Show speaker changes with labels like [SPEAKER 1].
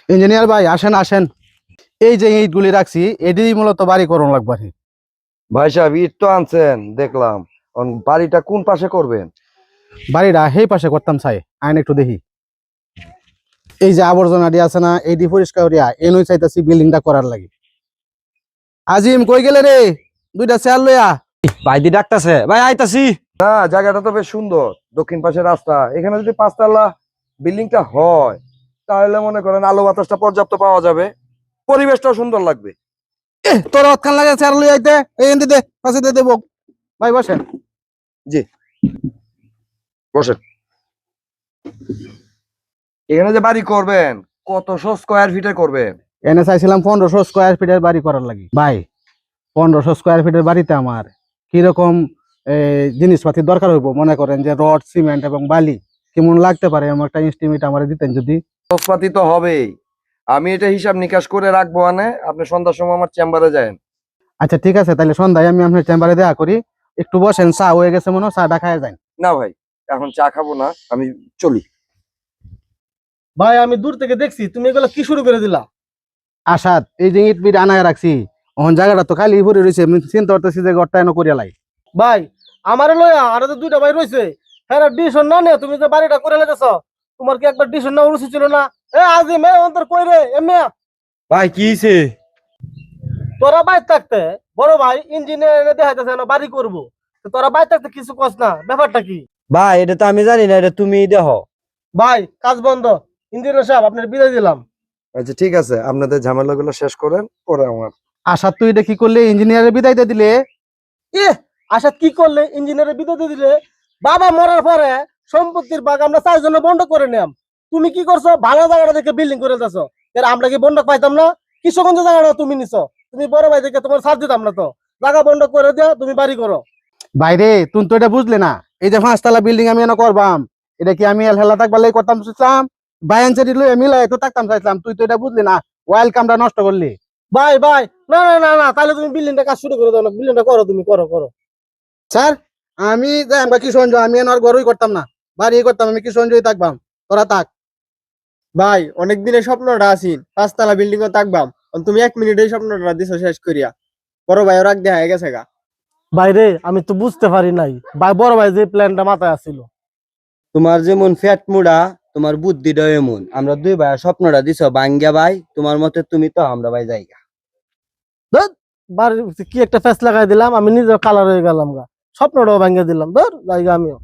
[SPEAKER 1] Engineer ভাই আসেন আসেন। এই যে ইটগুলি রাখছি এটি মূলত বাড়ি করুন লাগবে।
[SPEAKER 2] ভাই সাহেব ইট তো আনছেন দেখলাম, বাড়িটা কোন পাশে করবেন?
[SPEAKER 1] বাড়িটা সেই পাশে করতাম চাই, আইন একটু দেখি। এই যে আবর্জনা দিয়ে আছে না, এইটি পরিষ্কার করিয়া এনই চাইতেছি বিল্ডিংটা করার লাগে। আজিম কই গেলে রে? দুইটা চেয়ার লইয়া।
[SPEAKER 3] ভাইদি ডাকতাছে, ভাই আইতাছি।
[SPEAKER 2] না, জায়গাটা তো বেশ সুন্দর, দক্ষিণ পাশে রাস্তা। এখানে যদি পাঁচতলা বিল্ডিংটা হয় তাহলে মনে করেন আলো বাতাসটা পর্যাপ্ত পাওয়া যাবে, পরিবেশটাও সুন্দর লাগবে।
[SPEAKER 1] তোর অতখান লাগে চেয়ার লইয়া আইতে, এই এনদি দে পাশে দে দেবো। ভাই বসেন।
[SPEAKER 2] জি বসেন। এখানে যে বাড়ি করবেন কতশো স্কোয়ার ফিটে করবেন?
[SPEAKER 1] এনে চাইছিলাম 1500 স্কোয়ার ফিটের বাড়ি করার লাগে। ভাই 1500 স্কোয়ার ফিটের বাড়িতে আমার কিরকম জিনিসপাতি দরকার হইব, মনে করেন যে রড সিমেন্ট এবং বালি কেমন লাগতে পারে, আমার একটা এস্টিমেট আমার দিতেন যদি।
[SPEAKER 2] খরচপাতি তো হবেই, আমি এটা হিসাব নিকাশ করে রাখবো। আপনি সন্ধ্যার সময় আমার চেম্বারে যান।
[SPEAKER 1] আচ্ছা ঠিক আছে, তাহলে সন্ধ্যায় আমি আপনার চেম্বারে দেখা করি। একটু বসেন, চা হয়ে গেছে মনে হয়, চাটা খায় যান।
[SPEAKER 2] না ভাই, এখন চা খাবো না, আমি চলি।
[SPEAKER 4] ভাই আমি দূর থেকে দেখছি তুমি এগুলো কি শুরু করে দিলা।
[SPEAKER 1] আসাদ, এই যে ইট বিট আনায় রাখছি, ওখান জায়গাটা তো খালি ভরে রয়েছে, আমি চিন্তা করতেছি যে ঘরটা এনে করিয়া লাই।
[SPEAKER 4] ভাই আমারে লইয়া আর তো দুইটা ভাই রইছে, হ্যাঁ ডিসিশন না নে, তুমি যে বাড়িটা করে লেগেছ, তোমার কি একবার ডিসিশন নেওয়া উচিত ছিল না? এ আজিম এ অন্তর কই রে এমনি।
[SPEAKER 3] ভাই কি হইছে?
[SPEAKER 4] তোরা বাইর থাকতে বড় ভাই ইঞ্জিনিয়ার দেখাইতেছে না বাড়ি করবো, তো তোরা বাইর থাকতে কিছু কস না, ব্যাপারটা কি?
[SPEAKER 3] ভাই এটা তো আমি জানি না, এটা তুমি দেখো।
[SPEAKER 4] ভাই কাজ বন্ধ, ইঞ্জিনিয়ার সাহেব আপনার বিদায় দিলাম।
[SPEAKER 2] আচ্ছা ঠিক আছে, আপনাদের ঝামেলাগুলো শেষ করেন, পরে আমার।
[SPEAKER 1] আসাদ, তুই এটা কি করলে? ইঞ্জিনিয়ারের বিদায় দিয়ে দিলে।
[SPEAKER 4] এ আশা কি করলে? ইঞ্জিনিয়ারের বিদায় দিয়ে দিলে? বাবা মরার পরে সম্পত্তির ভাগ আমরা 4 জনে বন্ধক করে নিলাম, তুমি কি করছো? ভালো জায়গাটা দেখে বিল্ডিং করে যাচ্ছ, এর আমরা কি বন্ধক পাইতাম না? কিশোরগঞ্জ জায়গাটা তুমি নিছো, তুমি বড় ভাই দেখে তোমার সাথ দিতাম না তো? জায়গা বন্ধক করে দেওয়া, তুমি বাড়ি করো।
[SPEAKER 1] বাইরে তুমি তো এটা বুঝলে না, এই যে 5 তলা বিল্ডিং আমি এনে করবাম, এটা কি আমি হেলা থাকবার লাগি করতাম চাইছিলাম? বায়ানচারি লইয়া মিলাই তো থাকতাম চাইছিলাম, তুই তো এটা বুঝলি না, ওয়েলকামটা নষ্ট করলি।
[SPEAKER 4] ভাই ভাই না না না না, তাহলে তুমি বিল্ডিংটা কাজ শুরু করে দাও না, বিল্ডিংটা করো, তুমি করো করো।
[SPEAKER 1] স্যার, আমি যাই আমরা কিশোরগঞ্জ, আমি আর ঘরই করতাম না, বাড়ি করতাম, আমি কিশোরগঞ্জই থাকবাম, তোরা থাক।
[SPEAKER 5] ভাই অনেক দিনের স্বপ্নটা আছিন 5 তলা বিল্ডিং ও থাকবাম, তুমি 1 মিনিটেই স্বপ্নটা দিছো শেষ করিয়া। বড় ভাই ওর দেখা হয়ে গেছে গা।
[SPEAKER 4] বাইরে আমি তো বুঝতে পারি নাই, ভাই বড় ভাই যে প্ল্যানটা মাথায় আসছিল।
[SPEAKER 3] তোমার যেমন ফ্যাট মুড়া, তোমার বুদ্ধিটা এমন। আমরা দুই ভাই স্বপ্নটা দিছো বাঙ্গা ভাই, তোমার মতে তুমি তো আমরা ভাই জায়গা।
[SPEAKER 4] বাড়ির কি একটা ফ্যাস লাগাই দিলাম, আমি নিজে কালার হয়ে গেলাম গা, স্বপ্নটাও ভেঙে দিলাম, ধর জায়গা আমিও।